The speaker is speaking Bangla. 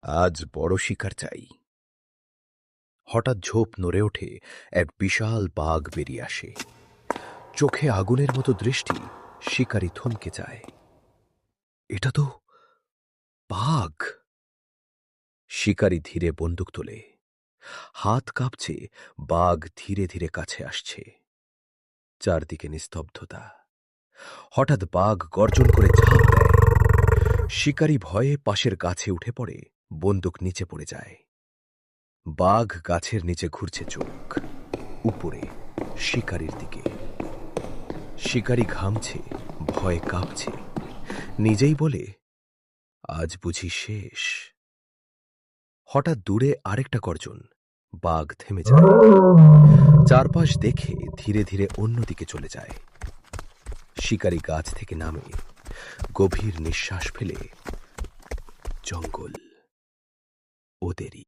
আজ বড় শিকার চাই। হঠাৎ ঝোপ নড়ে ওঠে, এক বিশাল বাঘ বেরিয়ে আসে। চোখে আগুনের মতো দৃষ্টি, শিকারী থমকে যায়। এটা তো বাঘ! শিকারী ধীরে বন্দুক তোলে, হাত কাঁপছে। বাঘ ধীরে ধীরে কাছে আসছে। চারদিকে নিস্তব্ধতা। হঠাৎ বাঘ গর্জন করে ঝাঁপ দেয়। শিকারী ভয়ে পাশের গাছে উঠে পড়ে, বন্দুক নিচে পড়ে যায়। বাঘ গাছের নিচে ঘুরছে, চোখ উপরে শিকারীর দিকে। শিকারী ঘামছে, ভয়ে কাঁপছে। নিজেই বলে, আজ বুঝি শেষ। হঠাৎ দূরে আরেকটা গর্জন। বাঘ থেমে যায়, চারপাশ দেখে ধীরে ধীরে অন্যদিকে চলে যায়। শিকারী গাছ থেকে নামে, গভীর নিঃশ্বাস ফেলে। জঙ্গল ওদেরই।